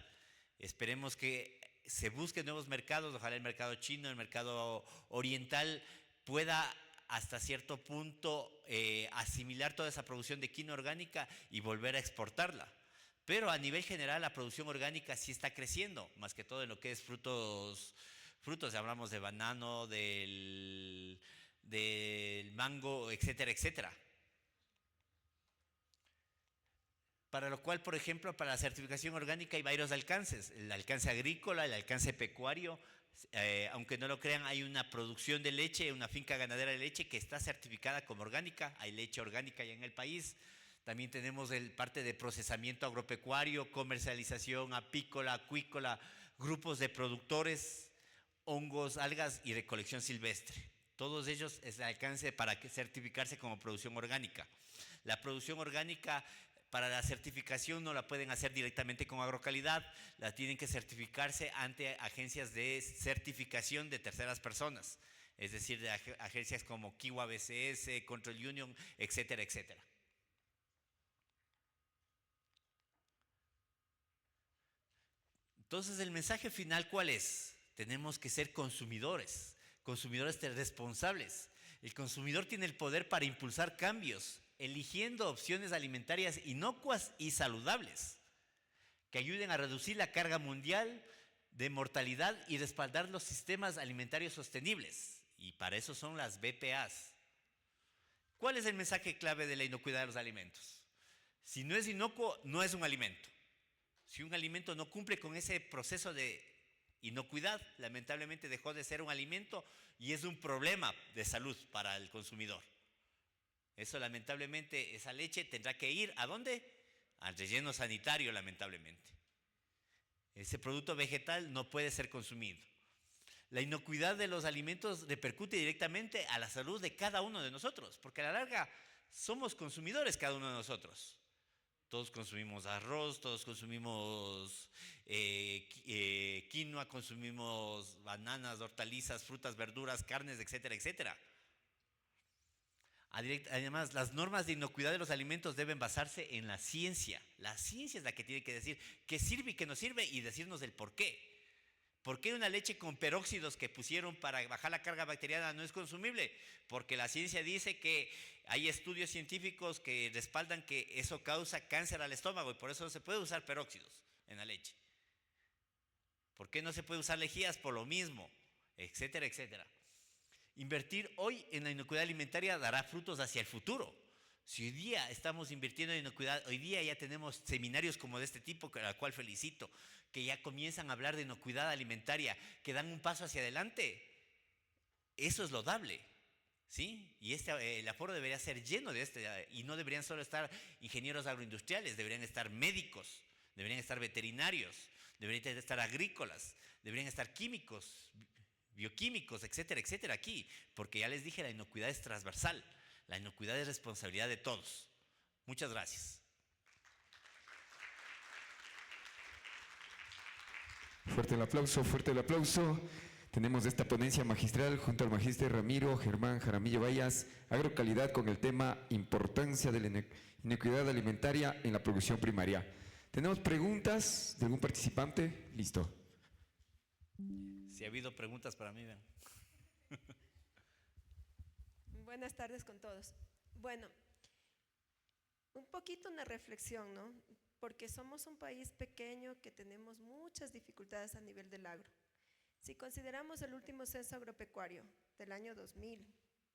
Esperemos que se busquen nuevos mercados, ojalá el mercado chino, el mercado oriental pueda hasta cierto punto asimilar toda esa producción de quinoa orgánica y volver a exportarla. Pero a nivel general la producción orgánica sí está creciendo, más que todo en lo que es frutos, hablamos de banano, del mango, etcétera, etcétera. Para lo cual, por ejemplo, para la certificación orgánica hay varios alcances, el alcance agrícola, el alcance pecuario. Aunque no lo crean, hay una producción de leche, una finca ganadera de leche que está certificada como orgánica, hay leche orgánica ya en el país. También tenemos parte de procesamiento agropecuario, comercialización apícola, acuícola, grupos de productores, hongos, algas y recolección silvestre. Todos ellos es el alcance para certificarse como producción orgánica. La producción orgánica, para la certificación no la pueden hacer directamente con Agrocalidad, la tienen que certificarse ante agencias de certificación de terceras personas, es decir, de agencias como Kiwa BCS, Control Union, etcétera, etcétera. Entonces, el mensaje final, ¿cuál es? Tenemos que ser consumidores responsables. El consumidor tiene el poder para impulsar cambios, eligiendo opciones alimentarias inocuas y saludables, que ayuden a reducir la carga mundial de mortalidad y respaldar los sistemas alimentarios sostenibles. Y para eso son las BPAs. ¿Cuál es el mensaje clave de la inocuidad de los alimentos? Si no es inocuo, no es un alimento. Si un alimento no cumple con ese proceso de inocuidad, lamentablemente dejó de ser un alimento y es un problema de salud para el consumidor. Eso lamentablemente, esa leche tendrá que ir, ¿a dónde? Al relleno sanitario, lamentablemente. Ese producto vegetal no puede ser consumido. La inocuidad de los alimentos repercute directamente a la salud de cada uno de nosotros, porque a la larga somos consumidores cada uno de nosotros. Todos consumimos arroz, todos consumimos quinoa, consumimos bananas, hortalizas, frutas, verduras, carnes, etcétera, etcétera. Además, las normas de inocuidad de los alimentos deben basarse en la ciencia. La ciencia es la que tiene que decir qué sirve y qué no sirve y decirnos el por qué. ¿Por qué una leche con peróxidos que pusieron para bajar la carga bacteriana no es consumible? Porque la ciencia dice que hay estudios científicos que respaldan que eso causa cáncer al estómago y por eso no se puede usar peróxidos en la leche. ¿Por qué no se puede usar lejías? Por lo mismo, etcétera, etcétera. Invertir hoy en la inocuidad alimentaria dará frutos hacia el futuro. Si hoy día estamos invirtiendo en inocuidad, hoy día ya tenemos seminarios como de este tipo, al cual felicito, que ya comienzan a hablar de inocuidad alimentaria, que dan un paso hacia adelante. Eso es loable, ¿sí? Y el aforo debería ser lleno de y no deberían solo estar ingenieros agroindustriales, deberían estar médicos, deberían estar veterinarios, deberían estar agrícolas, deberían estar químicos, bioquímicos, etcétera, etcétera aquí, porque ya les dije, la inocuidad es transversal, la inocuidad es responsabilidad de todos. Muchas gracias. Fuerte el aplauso, fuerte el aplauso. Tenemos esta ponencia magistral junto al magíster Ramiro Germán Jaramillo Vallas, Agrocalidad, con el tema Importancia de la inequidad alimentaria en la producción primaria. ¿Tenemos preguntas de algún participante? Listo. Si ha habido preguntas para mí, vean. Buenas tardes con todos. Bueno, un poquito una reflexión, ¿no? Porque somos un país pequeño que tenemos muchas dificultades a nivel del agro. Si consideramos el último censo agropecuario del año 2000,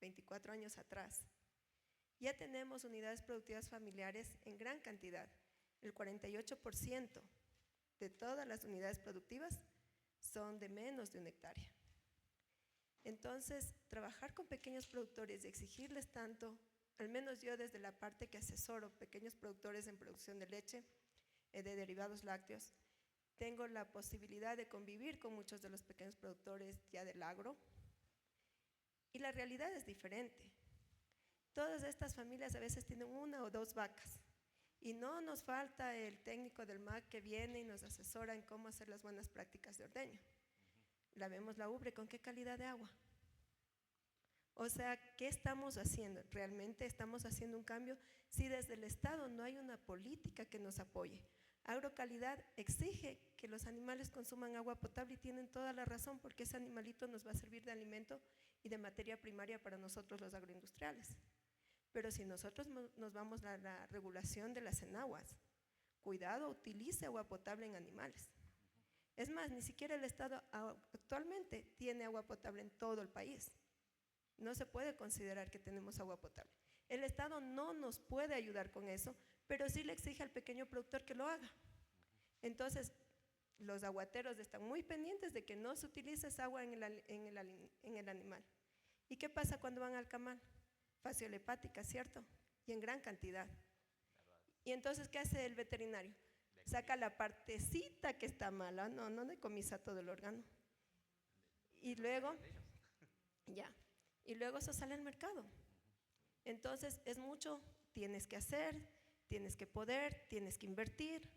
24 años atrás, ya tenemos unidades productivas familiares en gran cantidad. El 48% de todas las unidades productivas son de menos de 1 hectárea. Entonces, trabajar con pequeños productores y exigirles tanto, al menos yo desde la parte que asesoro pequeños productores en producción de leche, de derivados lácteos, tengo la posibilidad de convivir con muchos de los pequeños productores ya del agro, y la realidad es diferente. Todas estas familias a veces tienen 1 o 2 vacas, y no nos falta el técnico del MAC que viene y nos asesora en cómo hacer las buenas prácticas de ordeño. La vemos la ubre, ¿con qué calidad de agua? O sea, ¿qué estamos haciendo? ¿Realmente estamos haciendo un cambio? Si desde el Estado no hay una política que nos apoye. Agrocalidad exige que los animales consuman agua potable y tienen toda la razón, porque ese animalito nos va a servir de alimento y de materia primaria para nosotros los agroindustriales. Pero si nosotros nos vamos a la regulación de las enaguas, cuidado, utilice agua potable en animales. Es más, ni siquiera el Estado actualmente tiene agua potable en todo el país. No se puede considerar que tenemos agua potable. El Estado no nos puede ayudar con eso, pero sí le exige al pequeño productor que lo haga. Entonces, los aguateros están muy pendientes de que no se utilice esa agua en el animal. ¿Y qué pasa cuando van al camal? Fasciole hepática, ¿cierto? Y en gran cantidad. Y entonces, ¿qué hace el veterinario? Saca la partecita que está mala, no decomisa todo el órgano. Y luego, eso sale al mercado. Entonces, es mucho, tienes que hacer, tienes que poder, tienes que invertir,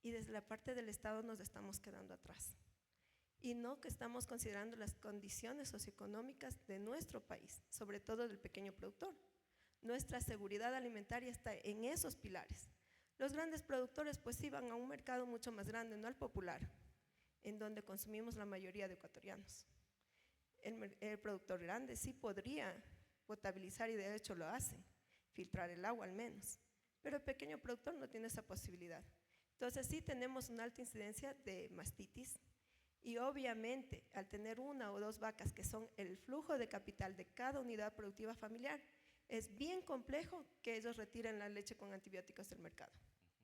y desde la parte del Estado nos estamos quedando atrás. Y no que estamos considerando las condiciones socioeconómicas de nuestro país, sobre todo del pequeño productor. Nuestra seguridad alimentaria está en esos pilares. Los grandes productores pues sí van a un mercado mucho más grande, no al popular, en donde consumimos la mayoría de ecuatorianos. El productor grande sí podría potabilizar, y de hecho lo hace, filtrar el agua al menos, pero el pequeño productor no tiene esa posibilidad. Entonces sí tenemos una alta incidencia de mastitis, y obviamente al tener 1 o 2 vacas que son el flujo de capital de cada unidad productiva familiar, es bien complejo que ellos retiren la leche con antibióticos del mercado,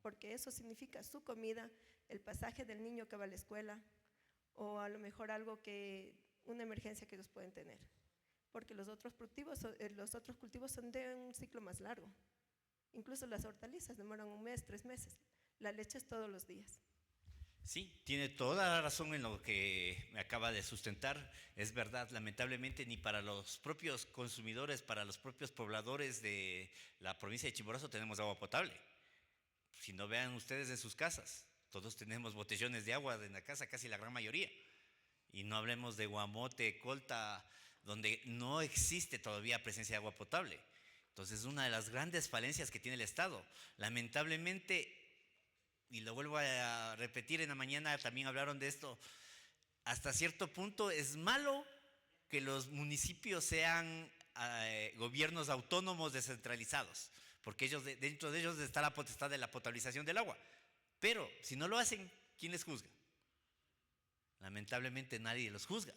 porque eso significa su comida, el pasaje del niño que va a la escuela, o a lo mejor una emergencia que ellos pueden tener, porque los otros cultivos son de un ciclo más largo. Incluso las hortalizas demoran 1 mes, 3 meses. La leche es todos los días. Sí, tiene toda la razón en lo que me acaba de sustentar. Es verdad, lamentablemente ni para los propios consumidores, para los propios pobladores de la provincia de Chimborazo tenemos agua potable. Si no, vean ustedes en sus casas, todos tenemos botellones de agua en la casa, casi la gran mayoría. Y no hablemos de Guamote, Colta, donde no existe todavía presencia de agua potable. Entonces, es una de las grandes falencias que tiene el Estado. Lamentablemente, y lo vuelvo a repetir, en la mañana también hablaron de esto, hasta cierto punto es malo que los municipios sean gobiernos autónomos descentralizados, porque dentro de ellos está la potestad de la potabilización del agua. Pero si no lo hacen, ¿quién les juzga? Lamentablemente nadie los juzga.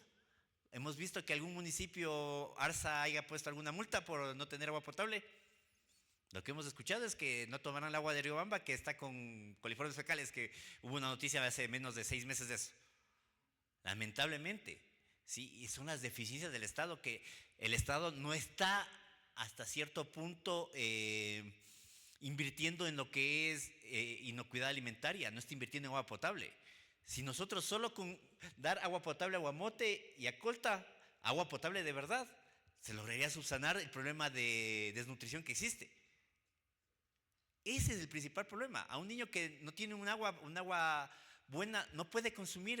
Hemos visto que algún municipio, Arza, haya puesto alguna multa por no tener agua potable. Lo que hemos escuchado es que no tomarán el agua de Riobamba, que está con coliformes fecales, que hubo una noticia hace menos de 6 meses de eso. Lamentablemente, sí, y son las deficiencias del Estado, que el Estado no está hasta cierto punto invirtiendo en lo que es inocuidad alimentaria, no está invirtiendo en agua potable. Si nosotros solo con dar agua potable a Guamote y a Colta, agua potable de verdad, se lograría subsanar el problema de desnutrición que existe. Ese es el principal problema. A un niño que no tiene un agua buena, no puede consumir,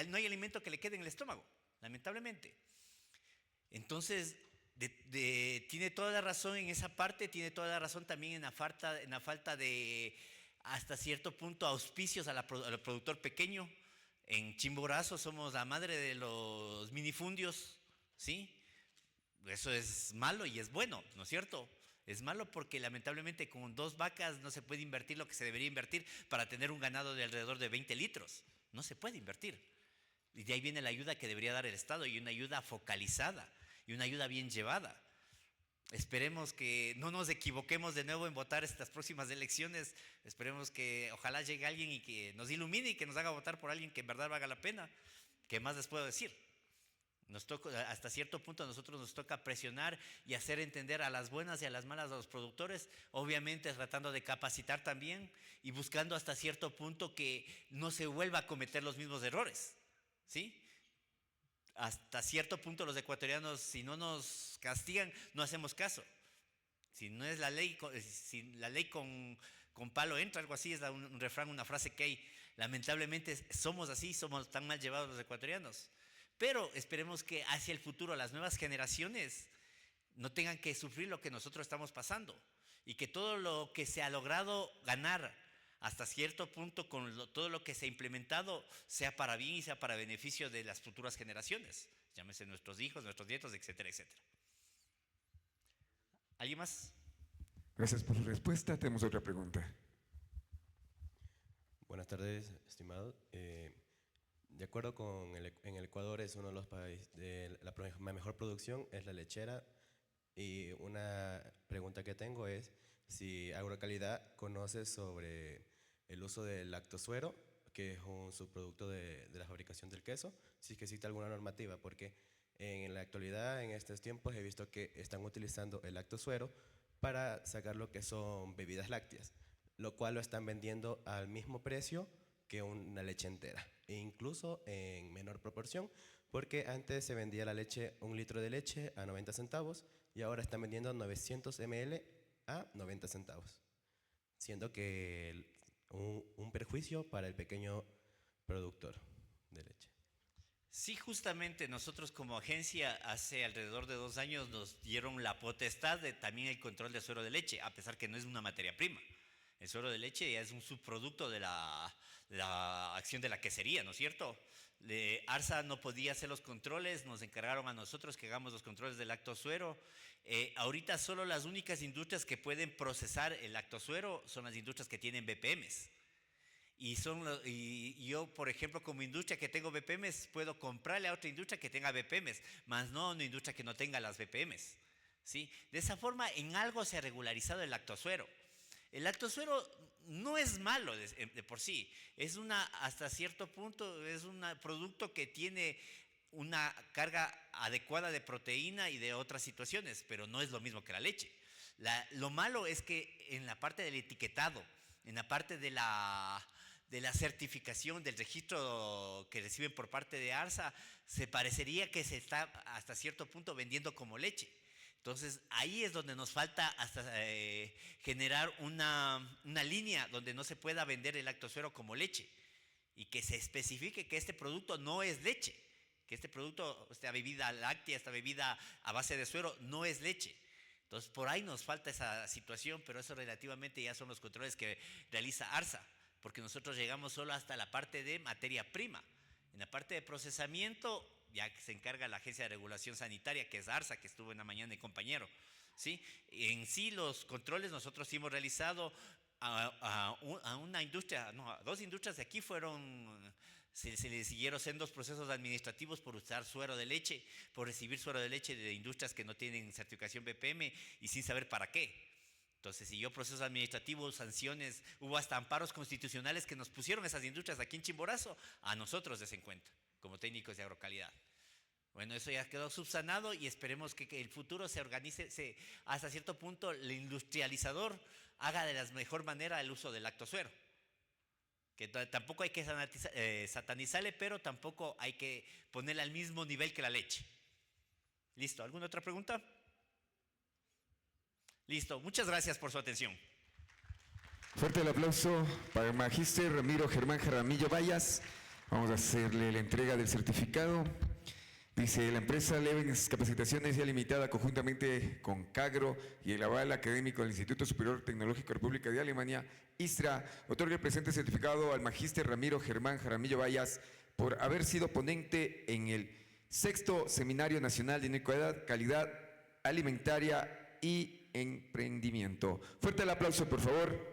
no hay alimento que le quede en el estómago, lamentablemente. Entonces, tiene toda la razón en esa parte, tiene toda la razón también en la falta de, hasta cierto punto, auspicios al productor pequeño. En Chimborazo somos la madre de los minifundios, ¿sí? Eso es malo y es bueno, ¿no es cierto? Es malo porque lamentablemente con 2 vacas no se puede invertir lo que se debería invertir para tener un ganado de alrededor de 20 litros. No se puede invertir. Y de ahí viene la ayuda que debería dar el Estado, y una ayuda focalizada y una ayuda bien llevada. Esperemos que no nos equivoquemos de nuevo en votar estas próximas elecciones. Esperemos que ojalá llegue alguien y que nos ilumine y que nos haga votar por alguien que en verdad valga la pena. ¿Qué más les puedo decir? Hasta cierto punto a nosotros nos toca presionar y hacer entender a las buenas y a las malas a los productores, obviamente tratando de capacitar también y buscando hasta cierto punto que no se vuelva a cometer los mismos errores, ¿sí? Hasta cierto punto los ecuatorianos, si no nos castigan, no hacemos caso. Si no es la ley, si la ley con palo entra, algo así, es un refrán, una frase que hay. Lamentablemente somos así, somos tan mal llevados los ecuatorianos. Pero esperemos que hacia el futuro las nuevas generaciones no tengan que sufrir lo que nosotros estamos pasando, y que todo lo que se ha logrado ganar hasta cierto punto con todo lo que se ha implementado sea para bien y sea para beneficio de las futuras generaciones, llámese nuestros hijos, nuestros nietos, etcétera, etcétera. ¿Alguien más? Gracias por su respuesta. Tenemos otra pregunta. Buenas tardes, estimado. De acuerdo con en el Ecuador es uno de los países de la mejor producción es la lechera, y una pregunta que tengo es si Agrocalidad conoce sobre el uso del lactosuero, que es un subproducto de la fabricación del queso, si es que existe alguna normativa, porque en la actualidad, en estos tiempos, he visto que están utilizando el lactosuero para sacar lo que son bebidas lácteas, lo cual lo están vendiendo al mismo precio que una leche entera, e incluso en menor proporción, porque antes se vendía la leche, 1 litro de leche a 90 centavos, y ahora están vendiendo 900 ml a 90 centavos, siendo que un perjuicio para el pequeño productor de leche. Sí, justamente nosotros como agencia hace alrededor de 2 años nos dieron la potestad de también el control de suero de leche, a pesar que no es una materia prima. El suero de leche ya es un subproducto de la acción de la quesería, ¿no es cierto? ARSA no podía hacer los controles, nos encargaron a nosotros que hagamos los controles del lactosuero. Ahorita solo las únicas industrias que pueden procesar el lactosuero son las industrias que tienen BPMs. Y yo, por ejemplo, como industria que tengo BPMs, puedo comprarle a otra industria que tenga BPMs, más no a una industria que no tenga las BPMs, ¿sí? De esa forma, en algo se ha regularizado el lactosuero. El lactosuero no es malo de por sí, hasta cierto punto es un producto que tiene una carga adecuada de proteína y de otras situaciones, pero no es lo mismo que la leche. Lo malo es que en la parte del etiquetado, en la parte de la certificación, del registro que reciben por parte de ARSA, se parecería que se está hasta cierto punto vendiendo como leche. Entonces ahí es donde nos falta hasta generar una línea donde no se pueda vender el lactosuero como leche, y que se especifique que este producto no es leche, que este producto, esta bebida láctea, esta bebida a base de suero no es leche. Entonces por ahí nos falta esa situación, pero eso relativamente ya son los controles que realiza ARSA, porque nosotros llegamos solo hasta la parte de materia prima. En la parte de procesamiento ya que se encarga la Agencia de Regulación Sanitaria, que es ARSA, que estuvo en la mañana de compañero, ¿sí? En sí los controles nosotros sí hemos realizado a una industria, no, a 2 industrias de aquí se les siguieron sendos procesos administrativos por usar suero de leche, por recibir suero de leche de industrias que no tienen certificación BPM y sin saber para qué. Entonces siguió procesos administrativos, sanciones, hubo hasta amparos constitucionales que nos pusieron esas industrias aquí en Chimborazo a nosotros de ese encuentro, como técnicos de agrocalidad. Bueno, eso ya quedó subsanado y esperemos que el futuro se organice, hasta cierto punto el industrializador haga de la mejor manera el uso del lactosuero. Que tampoco hay que satanizarle, pero tampoco hay que ponerle al mismo nivel que la leche. ¿Listo? ¿Alguna otra pregunta? Listo, muchas gracias por su atención. Fuerte el aplauso para el magíster Ramiro Germán Jaramillo Vallas. Vamos a hacerle la entrega del certificado. Dice, la empresa Levens Capacitaciones ya limitada conjuntamente con CAGRO y el aval académico del Instituto Superior Tecnológico República de Alemania, ISTRA, otorga el presente certificado al magíster Ramiro Germán Jaramillo Vallas por haber sido ponente en el 6º Seminario Nacional de Inocuidad, Calidad Alimentaria y Emprendimiento. Fuerte el aplauso, por favor.